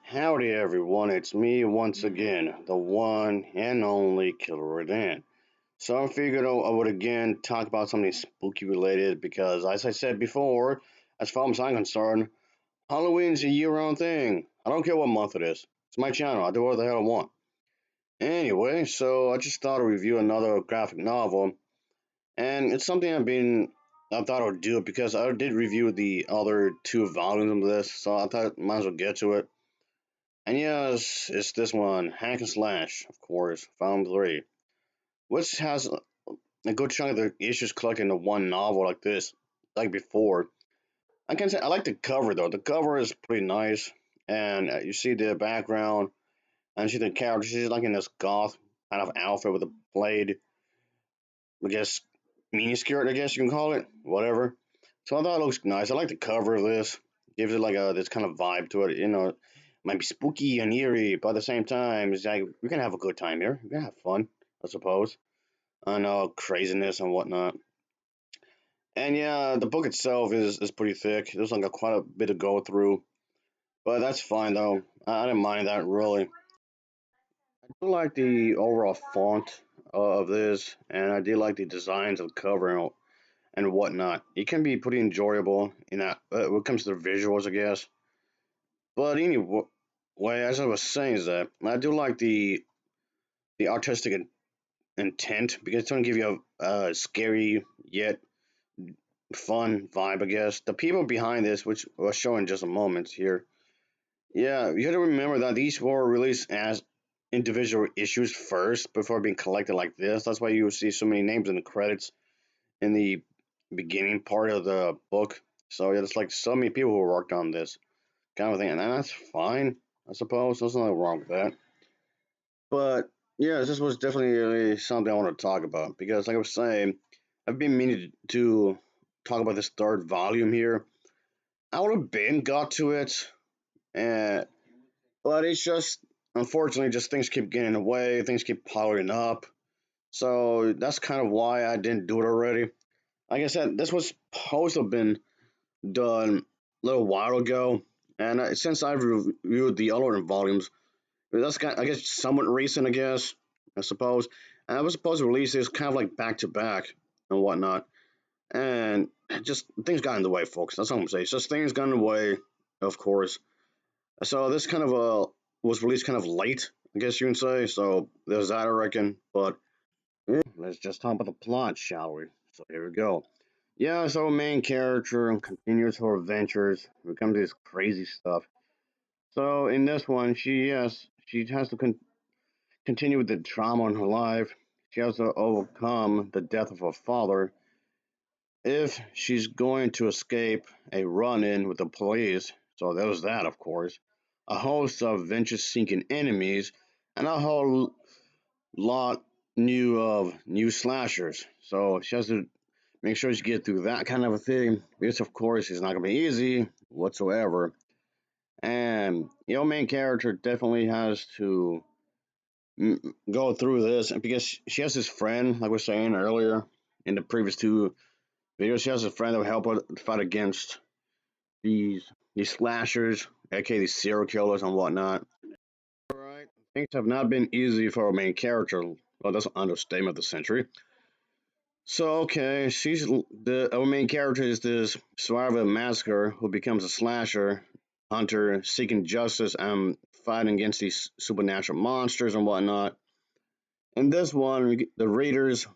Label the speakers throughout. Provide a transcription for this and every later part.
Speaker 1: Howdy everyone, it's me once again, the one and only Killer Dan. So I figured I would again talk about something spooky related because, as I said before, as far as I'm concerned, Halloween's a year-round thing. I don't care what month it is. It's my channel. I do what the hell I want. Anyway, so I just thought I'd review another graphic novel, and it's something I thought I would do because I did review the other two volumes of this, so I thought I might as well get to it. And yes, it's this one, Hack and Slash, of course, Volume 3, which has a good chunk of the issues collected into one novel like this, like before. I can say I like the cover though. The cover is pretty nice, and you see the background, and you see the character. She's like in this goth kind of outfit with a plaid, I guess, miniskirt. I guess you can call it, whatever. So I thought it looks nice. I like the cover of this. Gives it like a this kind of vibe to it. It might be spooky and eerie, but at the same time, it's like we're gonna have a good time here. We're gonna have fun, I suppose. I know craziness and whatnot. And yeah, the book itself is pretty thick. There's like quite a bit to go through, but that's fine though. I didn't mind that really. I do like the overall font of this, and I do like the designs of the cover and whatnot. It can be pretty enjoyable in that when it comes to the visuals, I guess. But anyway, as I was saying, is that I do like the artistic intent because it's going to give you a scary yet fun vibe, I guess. The people behind this, which I'll show in just a moment here, yeah, you have to remember that these were released as individual issues first before being collected like this. That's why you see so many names in the credits in the beginning part of the book. So yeah, there's like so many people who worked on this kind of thing, and that's fine, I suppose. There's nothing wrong with that. But yeah, this was definitely something I want to talk about because, like I was saying, I've been meaning to talk about this third volume here. I would have been got to it, and but it's just unfortunately just things keep getting in the way, things keep piling up. So that's kind of why I didn't do it already. Like I said, this was supposed to have been done a little while ago, and since I've reviewed the other volumes, that's kind of, I guess, somewhat recent, I guess, I suppose. And I was supposed to release this kind of like back to back and whatnot, and just things got in the way, folks. That's all I'm saying. It's just things got in the way, of course. So this kind of was released kind of late, I guess you can say. So there's that, I reckon. But yeah, let's just talk about the plot, shall we? So here we go. Yeah, so main character continues her adventures. We come to this crazy stuff. So in this one, she has to continue with the trauma in her life. She has to overcome the death of her father if she's going to escape a run-in with the police. So there's that, of course. A host of venture-seeking enemies, and a whole lot new slashers. So she has to make sure she get through that kind of a thing. This, of course, is not gonna be easy whatsoever. And your main character definitely has to go through this because she has this friend, like we were saying earlier in the previous two videos. She has a friend that will help her fight against these these slashers, aka these serial killers and whatnot. All right, things have not been easy for our main character. Well, that's an understatement of the century. So okay, she's the our main character is this survivor of a massacre who becomes a slasher hunter seeking justice and fighting against these supernatural monsters and whatnot. In this one, the readers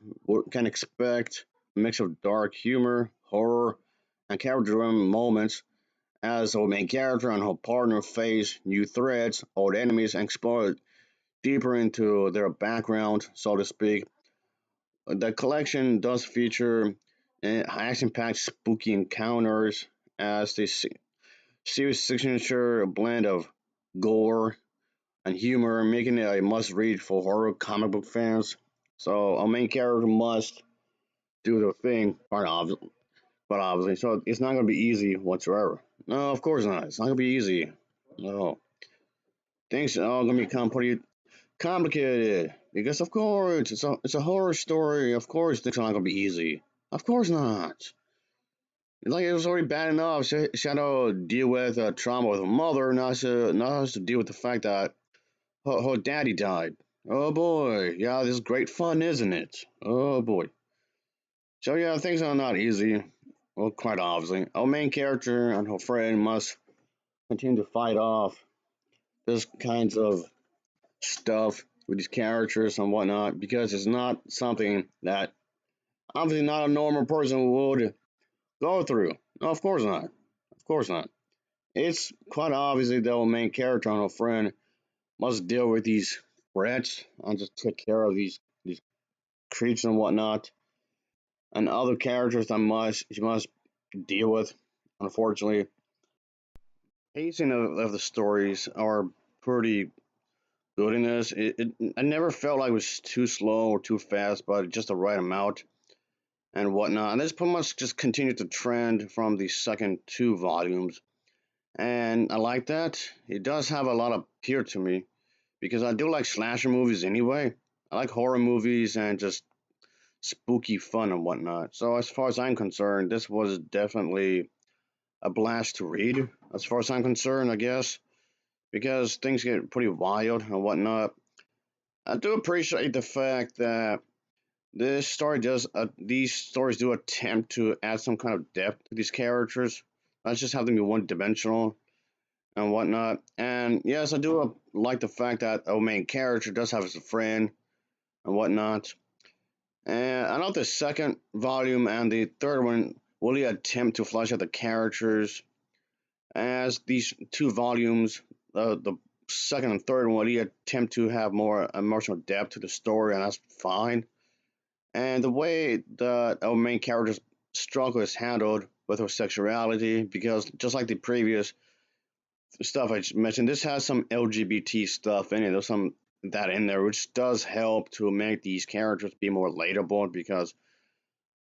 Speaker 1: can expect a mix of dark humor, horror, and character-driven moments as our main character and her partner face new threats, old enemies, and explore deeper into their background, so to speak. The collection does feature action-packed spooky encounters as the series' signature blend of gore and humor, making it a must-read for horror comic book fans. So our main character must do the thing, but obviously, so it's not going to be easy whatsoever. No, of course not. It's not going to be easy. No, things are all going to become pretty complicated because, of course, it's a horror story. Of course, things are not going to be easy. Of course not. Like it was already bad enough. She had to deal with trauma with her mother. Now has to deal with the fact that her daddy died. Oh boy, yeah, this is great fun, isn't it? Oh boy. So yeah, things are not easy. Well, quite obviously, our main character and her friend must continue to fight off this kinds of stuff with these characters and whatnot because it's not something that obviously not a normal person would go through. No, of course not. Of course not. It's quite obviously that our main character and her friend must deal with these threats and just take care of these creatures and whatnot, and other characters that must she must deal with. Unfortunately, pacing of the stories are pretty good in this. I never felt like it was too slow or too fast, but just the right amount and whatnot. And this pretty much just continued to trend from the second two volumes, and I like that. It does have a lot of appeal to me because I do like slasher movies anyway. I like horror movies and just spooky fun and whatnot. So as far as I'm concerned, this was definitely a blast to read. As far as I'm concerned, I guess, because things get pretty wild and whatnot. I do appreciate the fact that this story does these stories do attempt to add some kind of depth to these characters. Not just have them be one dimensional and whatnot. And yes, I do like the fact that our main character does have his friend and whatnot. And I know the second volume and the third one really attempt to flesh out the characters, as these two volumes, the second and third one, really attempt to have more emotional depth to the story, and that's fine. And the way that our main character's struggle is handled with her sexuality, because just like the previous stuff I just mentioned, this has some LGBT stuff in it. There's some that in there, which does help to make these characters be more relatable because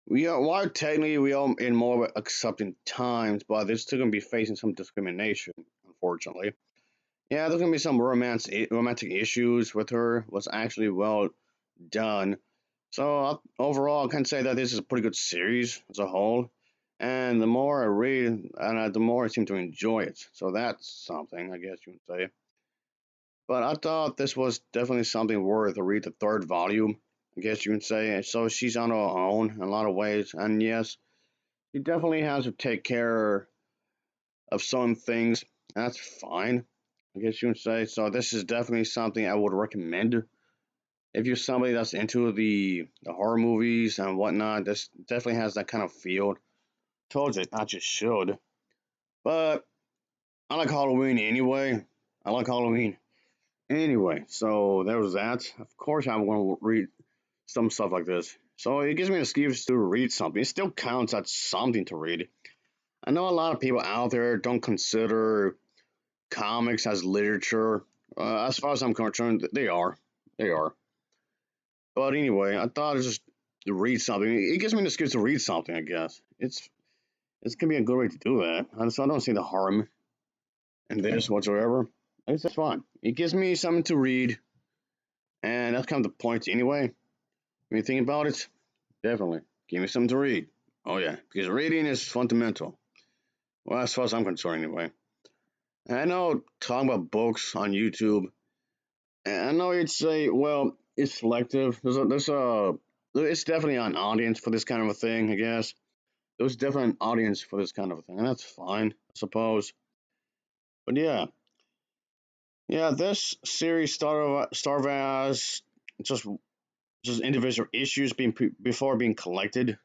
Speaker 1: while technically we are in more accepting times, but they're still going to be facing some discrimination, unfortunately. Yeah, there's going to be some romantic issues with her. Was actually well done. So overall, I can say that this is a pretty good series as a whole. And the more I read, and the more I seem to enjoy it. So that's something, I guess you would say. But I thought this was definitely something worth to read the third volume, I guess you would say. And so she's on her own in a lot of ways. And yes, she definitely has to take care of some things. That's fine, I guess you would say. So this is definitely something I would recommend if you're somebody that's into the horror movies and whatnot. This definitely has that kind of feel. Told you I just should. But I like Halloween anyway. I like Halloween anyway. So there was that. Of course, I'm going to read some stuff like this. So it gives me an excuse to read something. It still counts as something to read. I know a lot of people out there don't consider comics as literature. As far as I'm concerned, they are. They are. But anyway, I thought I'd just read something. It gives me an excuse to read something, I guess. It's gonna be a good way to do that. And so I don't see the harm in this whatsoever. It's just fun. It gives me something to read, and that's kind of the point anyway. When you think about it, definitely. Give me something to read. Oh yeah, because reading is fundamental. Well, as far as I'm concerned anyway. And I know talking about books on YouTube, and I know you'd say, well, it's selective. It's definitely an audience for this kind of a thing, I guess. There's definitely an audience for this kind of a thing, and that's fine, I suppose. But yeah, yeah, this series started as just just individual issues before being collected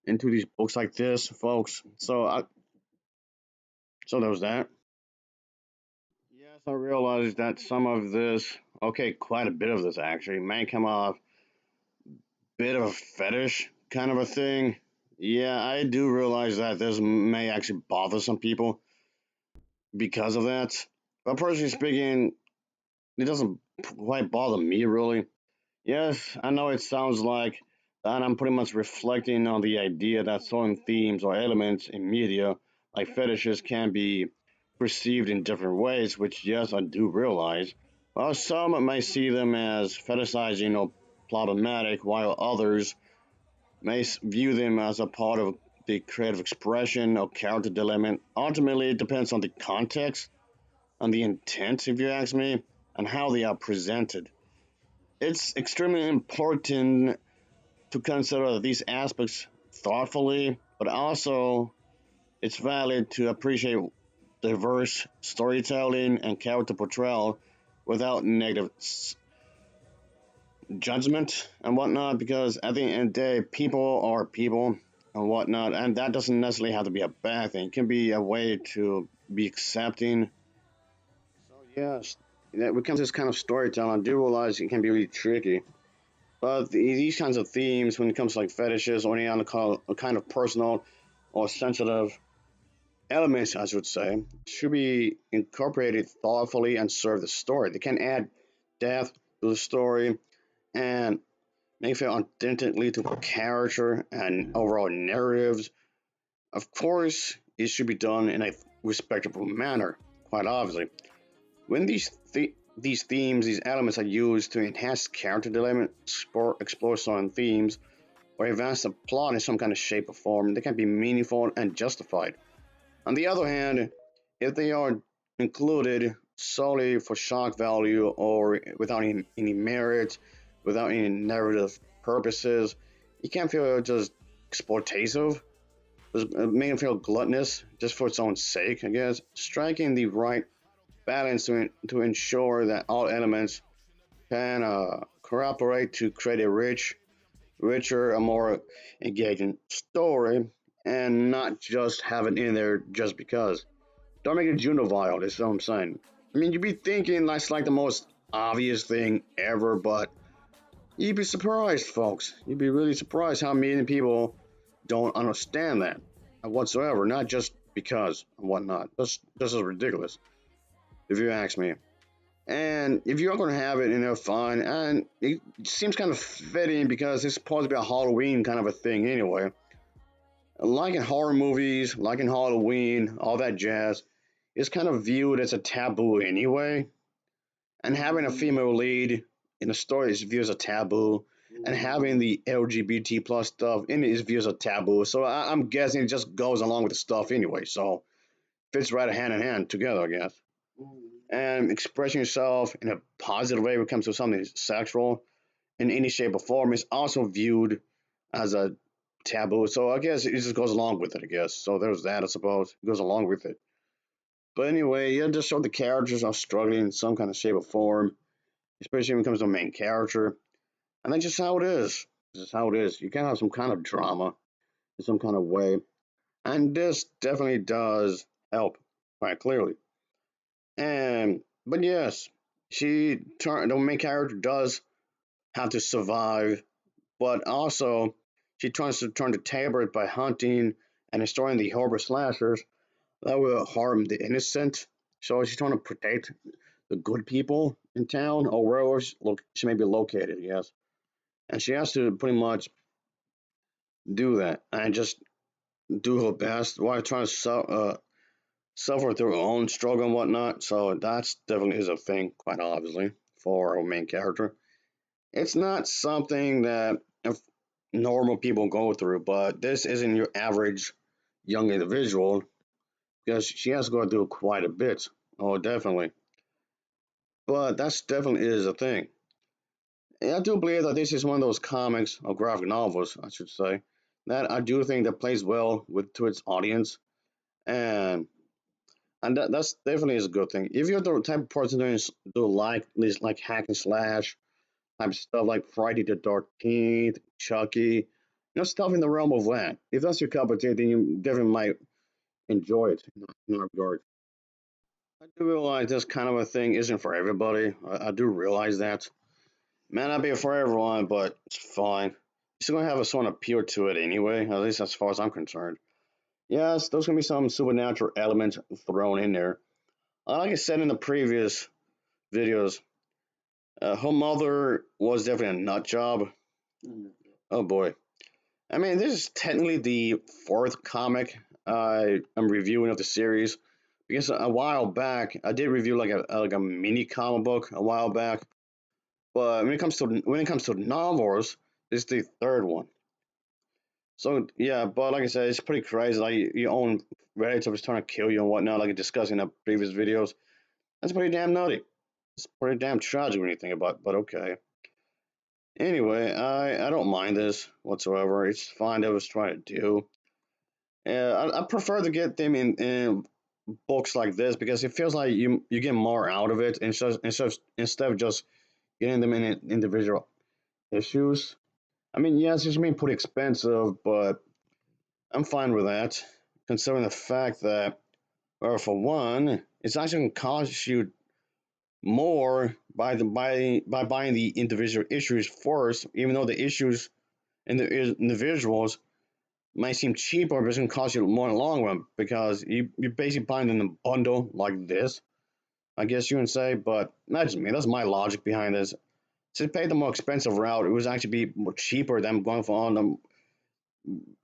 Speaker 1: into these books like this, folks. So there was that. Yes, I realized that some of this, okay, quite a bit of this actually, may come off bit of a fetish kind of a thing. Yeah, I do realize that this may actually bother some people because of that. But personally speaking, it doesn't quite bother me really. Yes, I know it sounds like that I'm pretty much reflecting on the idea that certain themes or elements in media, like fetishes, can be perceived in different ways, which, yes, I do realize. While some may see them as fetishizing or problematic, while others may view them as a part of the creative expression or character development. Ultimately, it depends on the context, on the intent, if you ask me, and how they are presented. It's extremely important to consider these aspects thoughtfully, but also it's valid to appreciate diverse storytelling and character portrayal without negative judgment and whatnot, because at the end of the day, people are people and whatnot, and that doesn't necessarily have to be a bad thing. It can be a way to be accepting. So, yes, when it comes to this kind of storytelling, I do realize it can be really tricky. But these kinds of themes, when it comes to like fetishes or any other kind of personal or sensitive elements, I should say, should be incorporated thoughtfully and serve the story. They can add depth to the story and make it feel authentically to the character and overall narratives. Of course, it should be done in a respectable manner, quite obviously. When these themes, these elements are used to enhance character development, explore certain themes, or advance the plot in some kind of shape or form, they can be meaningful and justified. On the other hand, if they are included solely for shock value or without any merit, without any narrative purposes, you can't feel just exploitative, just making it feel gluttonous just for its own sake, I guess. Striking the right balance to ensure that all elements can cooperate to create a richer, a more engaging story, and not just have it in there just because. Don't make it juvenile, is what I'm saying. I mean, you'd be thinking that's like the most obvious thing ever, but you'd be surprised, folks. You'd be really surprised how many people don't understand that whatsoever, not just because and whatnot. This is ridiculous, if you ask me. And if you're going to have it, fine. And it seems kind of fitting because it's supposed to be a Halloween kind of a thing anyway. Like in horror movies, like in Halloween, all that jazz, is kind of viewed as a taboo anyway. And having a female lead in a story is viewed as a taboo. And having the LGBT plus stuff in it is viewed as a taboo. So I'm guessing it just goes along with the stuff anyway. So fits right hand in hand together, I guess. And expressing yourself in a positive way when it comes to something sexual in any shape or form is also viewed as a taboo. So I guess it just goes along with it, I guess. So there's that, I suppose. It goes along with it. But anyway, yeah, just show the characters are struggling in some kind of shape or form, especially when it comes to the main character. And that's just how it is. This is how it is. You can have some kind of drama in some kind of way. And this definitely does help, quite clearly. And but yes, the main character does have to survive, but also she tries to turn the tables by hunting and destroying the horrible slashers that will harm the innocent. So she's trying to protect the good people in town or wherever she may be located, yes. And she has to pretty much do that and just do her best while trying to suffer through her own struggle and whatnot. So that's definitely is a thing, quite obviously, for our main character. It's not something that normal people go through, but this isn't your average young individual because she has to go through quite a bit. Oh, definitely. But that's definitely is a thing. And I do believe that this is one of those comics or graphic novels, I should say, that I do think that plays well with to its audience, and that's definitely is a good thing. If you're the type of person who do like this, like hack and slash type of stuff, like Friday the 13th, Chucky, stuff in the realm of that. If that's your cup of tea, then you definitely might enjoy it in that regard. I do realize this kind of a thing isn't for everybody. I do realize that. May not be for everyone, but it's fine. It's still gonna have a sort of appeal to it anyway, at least as far as I'm concerned. Yes, there's gonna be some supernatural elements thrown in there. Like I said in the previous videos, her mother was definitely a nut job. Oh boy. I mean, this is technically the fourth comic I am reviewing of the series because a while back I did review like a mini comic book a while back, but when it comes to novels, this is the third one. So yeah, but like I said, it's pretty crazy. Like your own relatives trying to kill you and whatnot, like discussing in the previous videos. That's pretty damn nutty. It's pretty damn tragic when you think about it, but okay. Anyway, I don't mind this whatsoever. It's fine. They was trying to do. I prefer to get them in books like this because it feels like you get more out of it instead of just getting them in individual issues. I mean, yes, it's been pretty expensive, but I'm fine with that, considering the fact that, well, for one, it's actually going to cost you more by buying the individual issues first, even though the issues and the individuals might seem cheaper, but it's going to cost you more in the long run because you're basically buying in a bundle like this, I guess you can say. But that's me. That's my logic behind this. To pay the more expensive route, it was actually be more cheaper than going for on them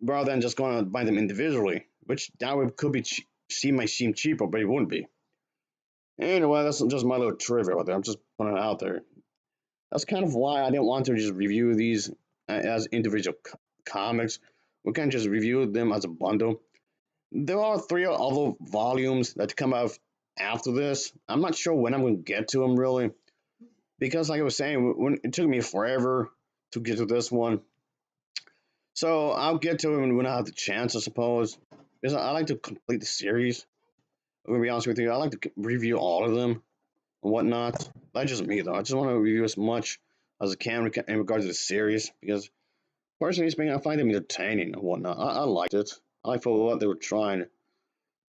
Speaker 1: rather than just going to buy them individually, which that way could be might seem cheaper, but it wouldn't be. Anyway, that's just my little trivia out there. I'm just putting it out there. That's kind of why I didn't want to just review these as individual comics. We can just review them as a bundle. There are three other volumes that come out after this. I'm not sure when I'm going to get to them really, because like I was saying, when it took me forever to get to this one. So I'll get to them when I have the chance, I suppose. Because I like to complete the series. I'm gonna be honest with you, I like to review all of them and whatnot. That's just me though. I just want to review as much as I can in regards to the series because personally speaking, I find them entertaining and whatnot. I liked it. I like for what they were trying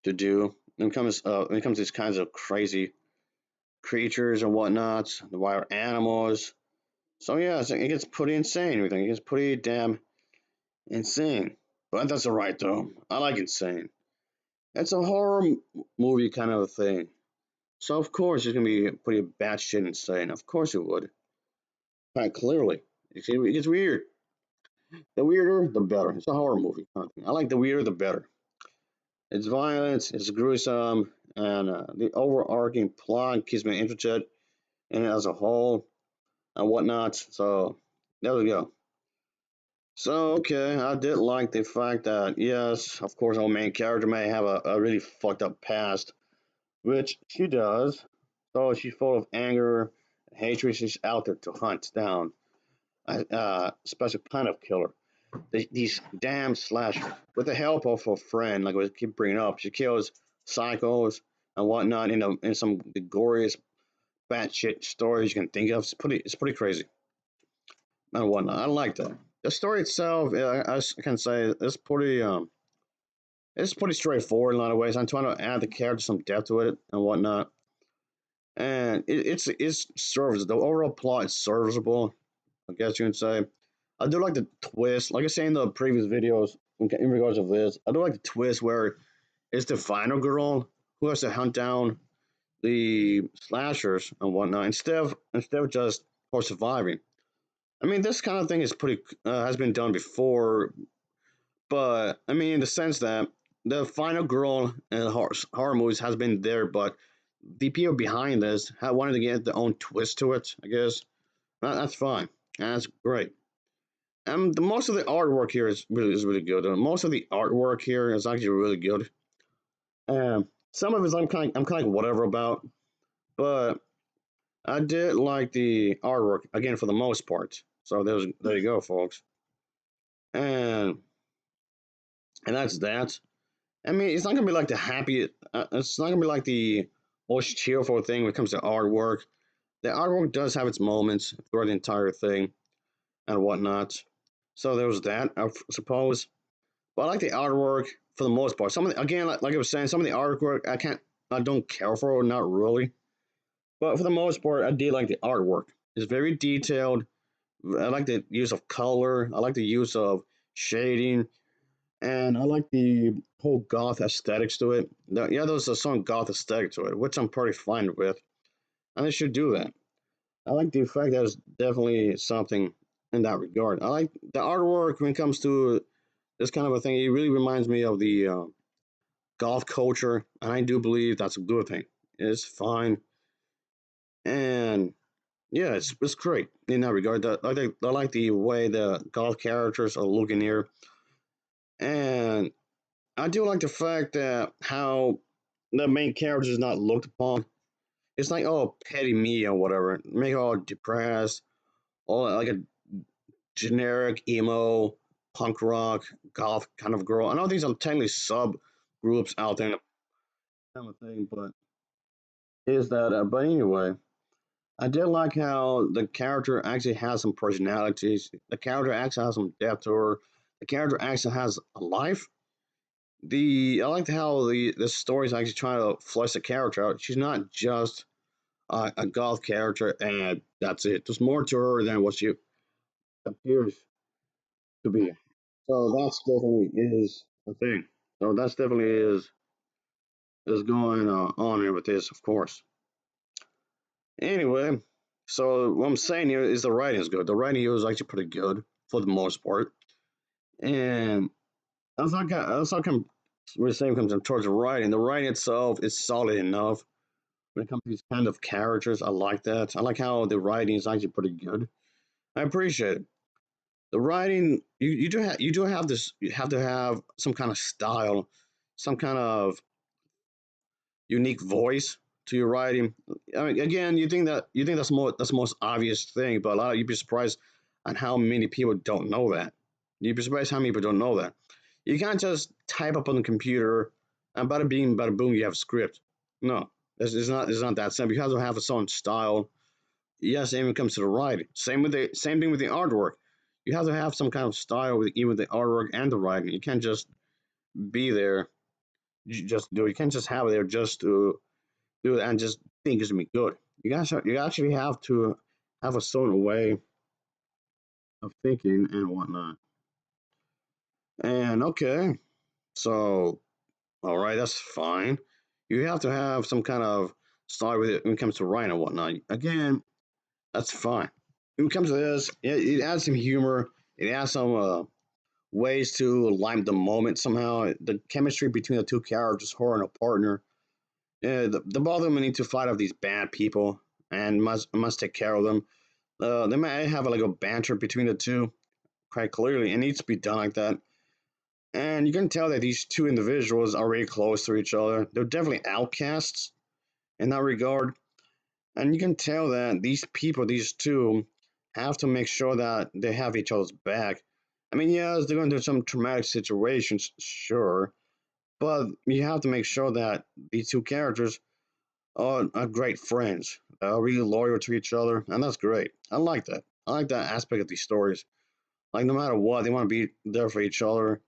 Speaker 1: to do when it comes to these kinds of crazy creatures and whatnot, the wild animals. So yeah, it gets pretty insane. Everything it gets pretty damn insane. But that's alright though. I like insane. It's a horror movie kind of a thing. So of course it's gonna be pretty batshit insane. Of course it would. Quite clearly. It gets weird. The weirder, the better. It's a horror movie kind of thing. I like the weirder, the better. It's violent, it's gruesome, and the overarching plot keeps me interested in it as a whole and whatnot. So there we go. So okay, I did like the fact that yes, of course, our main character may have a really fucked up past, which she does. So she's full of anger and hatred. She's out there to hunt down a special kind of killer. These damn slashers. With the help of her friend, like we keep bringing up, she kills psychos and whatnot in some of the goriest batshit stories you can think of. It's pretty crazy and whatnot. I like that. The story itself, I can say, it's pretty straightforward in a lot of ways. I'm trying to add the character some depth to it and whatnot, and it's serviceable. The overall plot is serviceable, I guess you can say. I do like the twist, like I say in the previous videos in regards of this. I do like the twist where it's the final girl who has to hunt down the slashers and whatnot instead of just her surviving. I mean, this kind of thing is pretty has been done before, but I mean, in the sense that the final girl in horror movies has been there, but the people behind this have wanted to get their own twist to it. I guess that's fine. That's great. The most of the artwork here is really good. Most of the artwork here is actually really good. Some of it I'm kind of whatever about, but I did like the artwork again for the most part. So there you go, folks. And and that's that. I mean, it's not gonna be like the happy. It's not gonna be like the most cheerful thing when it comes to artwork. The artwork does have its moments throughout the entire thing and whatnot. So there was that, I suppose. But I like the artwork for the most part. Some of the, again, like I was saying, some of the artwork I don't care for, not really. But for the most part, I did like the artwork. It's very detailed. I like the use of color. I like the use of shading, and I like the whole goth aesthetics to it. Yeah, there's a some goth aesthetic to it, which I'm pretty fine with, and they should do that. I like the fact that there's definitely something in that regard. I like the artwork when it comes to this kind of a thing. It really reminds me of the golf culture, and I do believe that's a good thing. It's fine, and yeah, it's great in that regard. I like the way the golf characters are looking here. And I do like the fact that how the main character is not looked upon. It's like, oh, petty me or whatever. Make it all depressed, all like a generic emo, punk rock, goth kind of girl. I know these are technically subgroups out there, kind of thing, but is that? But anyway, I did like how the character actually has some personalities. The character actually has some depth to her. The character actually has a life. I liked how the story's actually trying to flesh the character out. She's not just a goth character and that's it. There's more to her than what she appears to be. So that's definitely is a thing. So that's definitely is going on here with this, of course. Anyway, so what I'm saying here is the writing is good. The writing here is actually pretty good for the most part, and that's not come we're saying comes towards the writing. The writing itself is solid enough when it comes to these kind of characters. I like that. I like how the writing is actually pretty good. I appreciate it. The writing you do have this you have to have some kind of style, some kind of unique voice to your writing. I mean, again, you think that's the most obvious thing, but a lot of you'd be surprised on how many people don't know that. You'd be surprised how many people don't know that. You can't just type up on the computer and bada bing, bada boom, you have a script. No, it's not that simple. You have to have a certain style. Yes, same when it comes to the writing. Same thing with the artwork. You have to have some kind of style with even the artwork and the writing. You can't just be there, just do it. You can't just have it there just to do it and just think it's gonna be good. You actually have to have a certain way of thinking and whatnot. And okay, so all right, that's fine. You have to have some kind of style with it when it comes to writing and whatnot. Again, that's fine. When it comes to this, it adds some humor. It adds some ways to lighten the moment somehow. The chemistry between the two characters, her and her partner. Yeah, the both of them need to fight off these bad people and must take care of them. They might have like a banter between the two quite clearly. It needs to be done like that. And you can tell that these two individuals are very close to each other. They're definitely outcasts in that regard. And you can tell that these people, these two, have to make sure that they have each other's back. I mean, yes, they're going through some traumatic situations, sure, but you have to make sure that these two characters are great friends, really loyal to each other, and that's great. I like that. I like that aspect of these stories. Like, no matter what, they want to be there for each other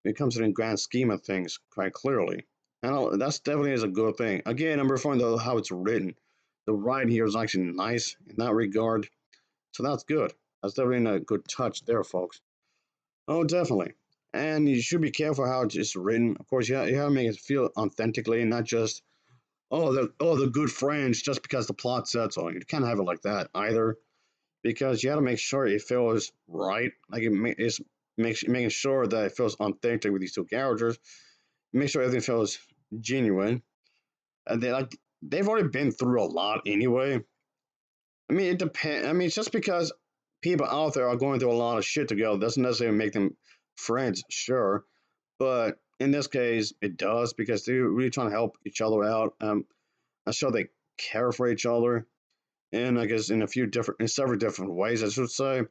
Speaker 1: when it comes to the grand scheme of things, quite clearly. And that's definitely is a good thing. Again, I'm referring to how it's written. The writing here is actually nice in that regard, so that's good. That's definitely a good touch there, folks. Oh, definitely. And you should be careful how it's written. Of course, you have to make it feel authentically, and not just they're good friends just because the plot said so. You can't have it like that either, because you got to make sure it feels right. Like it's making sure that it feels authentic with these two characters. Make sure everything feels genuine, and they've already been through a lot anyway. I mean, it depends. I mean, it's just because people out there are going through a lot of shit together doesn't necessarily make them friends, sure. But in this case, it does because they're really trying to help each other out. I'm sure they care for each other, and I guess in several different ways, I should say.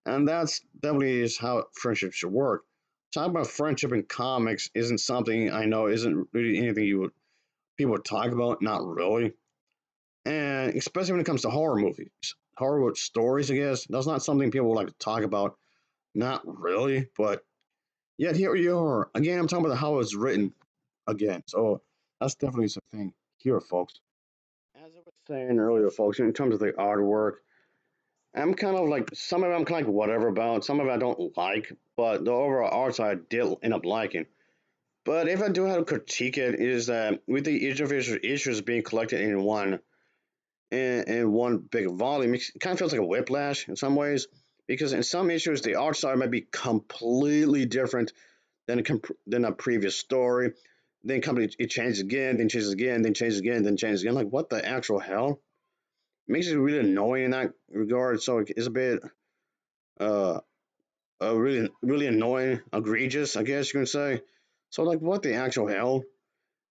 Speaker 1: And that's definitely is how friendship should work. Talking about friendship in comics isn't something I know isn't really anything people would talk about. Not really, and especially when it comes to horror movies, horror stories. I guess that's not something people would like to talk about. Not really, but yet here you are again. I'm talking about how it's written again. So that's definitely the thing here, folks. As I was saying earlier, folks, in terms of the artwork, I'm kind of like some of it I'm kind of like whatever about. Some of it I don't like, but the overall art side I did end up liking. But if I do have to critique it, is that with the individual issues being collected in one big volume, it kind of feels like a whiplash in some ways. Because in some issues, the art style might be completely different than a previous story. Then company it changes again, then changes again, then changes again, then changes again. Like what the actual hell? It makes it really annoying in that regard. So it's a bit uh really annoying, egregious, I guess you can say. So like, what the actual hell?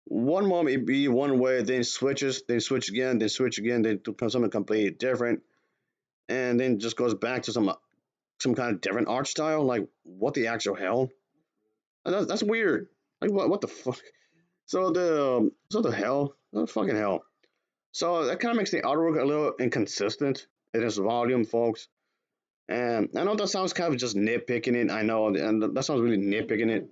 Speaker 1: One moment it be one way, then switches, then switch again, then switch again, then to something completely different, and then just goes back to some kind of different art style. Like, what the actual hell? That's weird. Like, what the fuck? So the hell, what the fucking hell. So that kind of makes the artwork a little inconsistent in its volume, folks. And I know that sounds kind of just nitpicking it. I know, and that sounds really nitpicking it,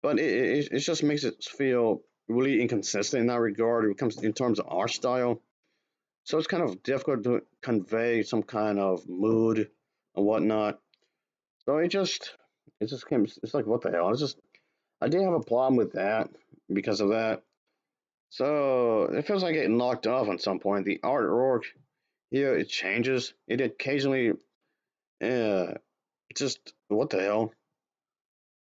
Speaker 1: but it just makes it feel really inconsistent in that regard. When it comes in terms of art style. So it's kind of difficult to convey some kind of mood and whatnot. So it just came. It's like, what the hell? I did have a problem with that because of that. So it feels like getting knocked off at some point. The artwork here it changes. It occasionally, uh, just what the hell?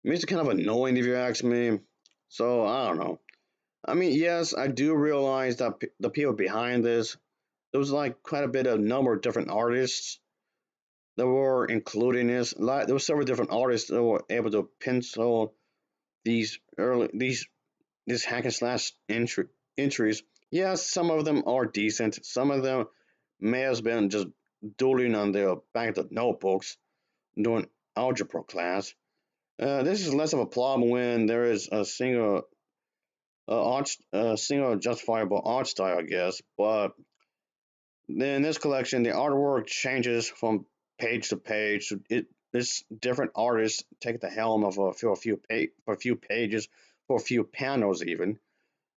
Speaker 1: It makes it kind of annoying if you ask me. So I don't know. I mean, yes, I do realize that the people behind this, there was like quite a bit of number of different artists that were included in this. Like there were several different artists that were able to pencil these hack and slash entries. Yes, some of them are decent. Some of them may have been just doodling on their back of the notebooks doing algebra class. This is less of a problem when there is a single justifiable art style, I guess. But in this collection, the artwork changes from page to page. This different artists take the helm of for a few pages, for a few panels even.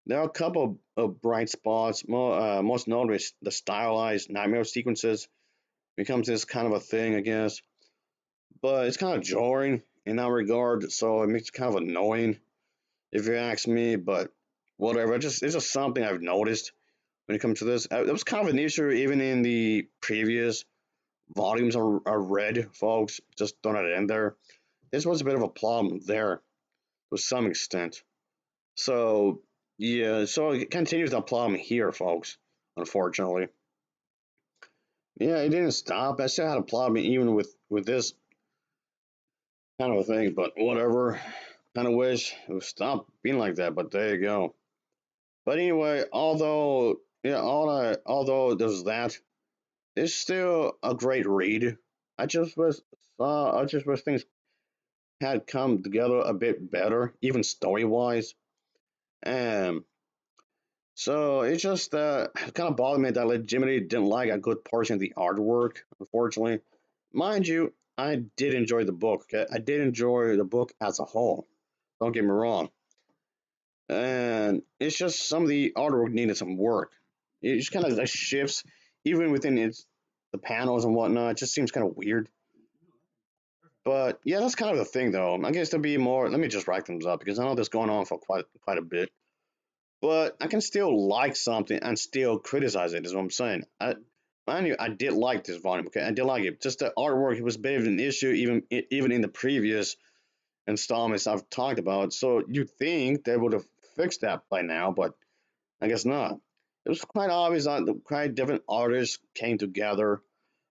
Speaker 1: There are a couple of bright spots. Most notably, the stylized nightmare sequences becomes this kind of a thing, I guess. But it's kind of jarring in that regard, so it makes it kind of annoying if you ask me. But whatever, it's just something I've noticed when it comes to this. It was kind of an issue even in the previous volumes are read, folks. Just throwing it in there. This was a bit of a problem there to some extent. So yeah, so it continues that problem here, folks. Unfortunately, yeah, it didn't stop. I still had a problem even with this kind of a thing, but whatever. Kind of wish it would stop being like that, but there you go. But anyway, although there's that, it's still a great read. I just wish things had come together a bit better, even story wise. And so it's just it kind of bothered me that I legitimately didn't like a good portion of the artwork, unfortunately. Mind you, I did enjoy the book. Okay? I did enjoy the book as a whole. Don't get me wrong. And it's just some of the artwork needed some work. It just kind of like shifts, even within the panels and whatnot. It just seems kind of weird. But yeah, that's kind of the thing, though. I guess to be more. Let me just write things up because I know this going on for quite a bit. But I can still like something and still criticize it. Is what I'm saying. Mind you, I did like this volume. Okay, I did like it. Just the artwork, it was a bit of an issue, even in the previous installments I've talked about. So you think they would have fixed that by now, but I guess not. It was quite obvious that quite different artists came together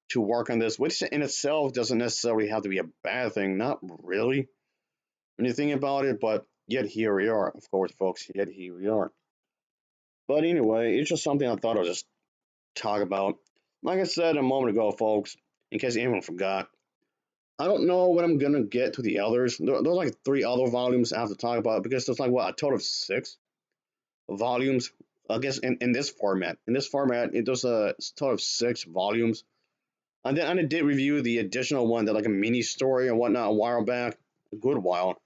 Speaker 1: to work on this, which in itself doesn't necessarily have to be a bad thing. Not really when you think about it, but yet here we are, of course, folks. Yet here we are. But anyway, it's just something I thought I'd just talk about. Like I said a moment ago, folks, in case anyone forgot, I don't know when I'm gonna get to the others. There's like three other volumes I have to talk about because there's like what a total of six volumes. I guess in this format. In this format, there's a total of six volumes. And then I did review the additional one that like a mini story and whatnot a while back, a good while.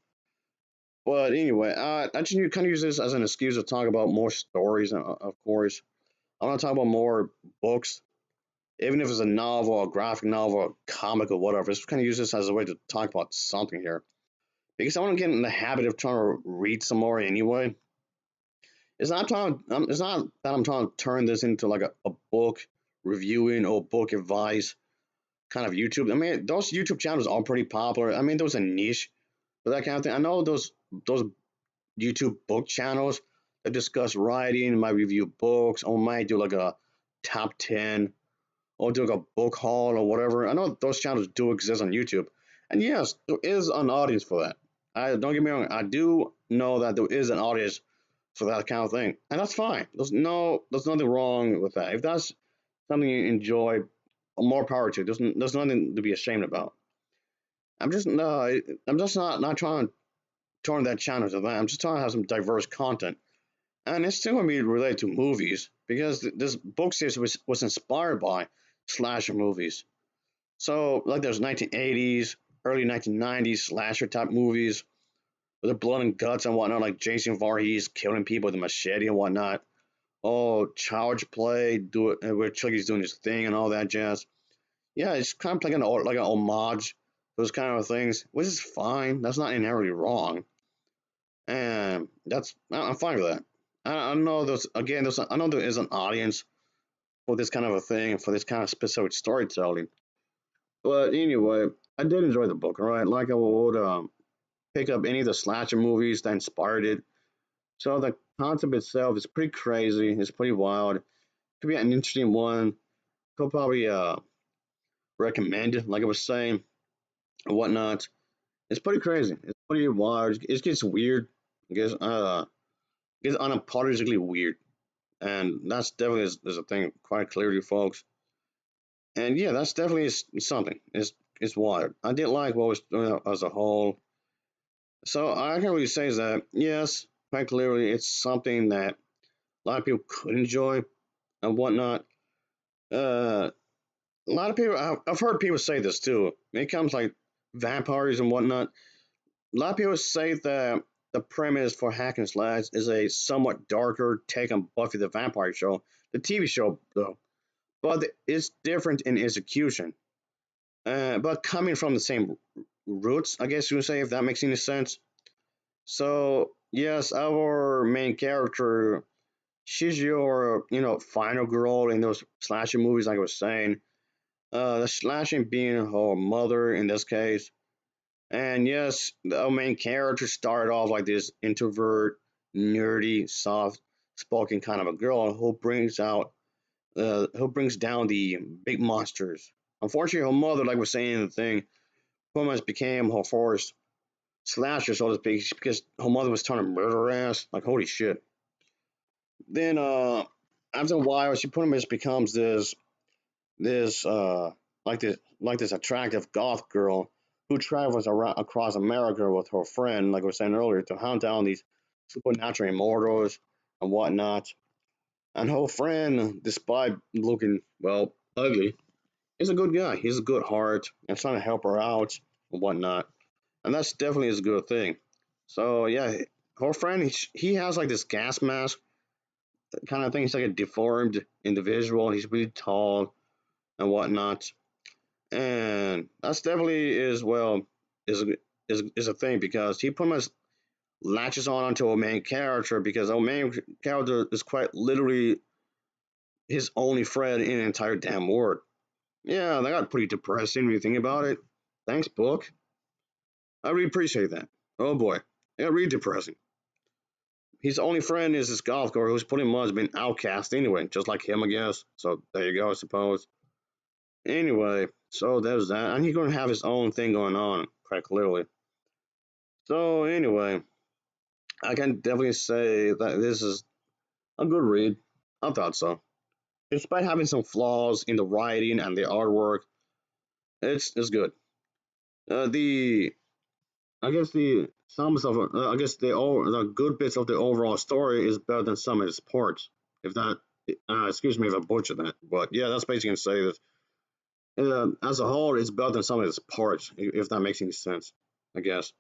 Speaker 1: But anyway, I just kind of use this as an excuse to talk about more stories. Of course, I want to talk about more books, even if it's a novel, a graphic novel, a comic, or whatever. Just kind of use this as a way to talk about something here because I want to get in the habit of trying to read some more anyway. It's not that I'm trying to turn this into like a book reviewing or book advice kind of YouTube. I mean, those YouTube channels are pretty popular. I mean, there was a niche for that kind of thing. I know those YouTube book channels that discuss writing, might review books, or might do like a top 10 or do like a book haul or whatever. I know those channels do exist on YouTube. And yes, there is an audience for that. I don't get me wrong. I do know that there is an audience for that kind of thing, and that's fine. There's nothing wrong with that. If that's something you enjoy, more power to. There's nothing to be ashamed about. I'm just no, I'm just not trying to turn that channel to that. I'm just trying to have some diverse content, and it's still gonna be related to movies because this book series was inspired by slasher movies. So like there's 1980s, early 1990s slasher type movies with the blood and guts and whatnot, like Jason Voorhees killing people with a machete and whatnot. Oh, Child's Play, do it where Chucky's doing his thing and all that jazz. Yeah, it's kind of like an homage, those kind of things, which is fine. That's not inherently wrong, and I'm fine with that. I know I know there is an audience for this kind of a thing, for this kind of specific storytelling. But anyway, I did enjoy the book. All right, like I would pick up any of the slasher movies that inspired it. So the concept itself is pretty crazy. It's pretty wild. Could be an interesting one. Could probably recommend, like I was saying, and whatnot. It's pretty crazy. It's pretty wild. It gets weird. It gets unapologetically weird, and that's definitely is a thing quite clearly, folks. And yeah, that's definitely something. It's wild. I did like what was doing as a whole. So I can really say is that yes, quite clearly, it's something that a lot of people could enjoy and whatnot. A lot of people, I've heard people say this too. When it comes like vampires and whatnot, a lot of people say that the premise for Hack and Slash is a somewhat darker take on Buffy the Vampire Show, the TV show though, but it's different in execution. But coming from the same roots, I guess you would say, if that makes any sense. So yes, our main character, she's your final girl in those slasher movies, like I was saying. The slashing being her mother in this case. And yes, the main character started off like this introvert, nerdy, soft spoken kind of a girl who brings down the big monsters. Unfortunately, her mother, like we're saying in the thing, pretty much became her first slasher, so to speak, because her mother was trying to murder her ass. Like holy shit. Then after a while, she pretty much becomes this this attractive goth girl who travels around across America with her friend, like I was saying earlier, to hunt down these supernatural immortals and whatnot. And her friend, despite looking ugly, is a good guy. He's a good heart and trying to help her out and whatnot. And that's definitely is a good thing. So yeah, her friend he has like this gas mask kind of thing. He's like a deformed individual. He's really tall and whatnot. And that's definitely is a, is a thing because he pretty much latches on onto a main character because our main character is quite literally his only friend in the entire damn world. Yeah, that got pretty depressing when you think about it. Thanks, book. I really appreciate that. Oh boy, it got really depressing. His only friend is this golf girl who's pretty much been outcast anyway, just like him, I guess. So there you go, I suppose. Anyway, so there's that, and he's gonna have his own thing going on, quite clearly. So anyway, I can definitely say that this is a good read. I thought so. Despite having some flaws in the writing and the artwork, it's good. The I guess the some of I guess the good bits of the overall story is better than some of its parts. If that, excuse me if I butchered that, but yeah, that's basically gonna say that as a whole, it's better than some of its parts. If that makes any sense, I guess.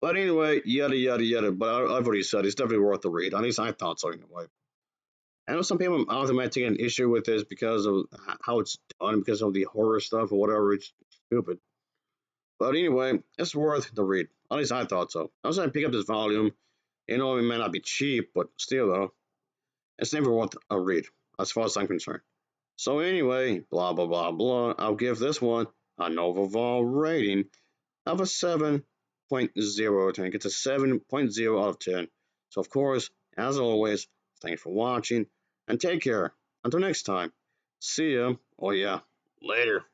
Speaker 1: But anyway, yada yada yada. But I've already said it's definitely worth the read. At least I thought so anyway. I know some people out there might take an issue with this because of how it's done, because of the horror stuff or whatever. It's stupid. But anyway, it's worth the read. At least I thought so. I was going to pick up this volume. You know, it may not be cheap, but still, though, it's never worth a read, as far as I'm concerned. So anyway, blah, blah, blah, blah. I'll give this one an overall rating of a 7.0 out of 10. It's a 7.0 out of 10. So, of course, as always, thanks for watching, and take care. Until next time, see ya. Oh, yeah, later.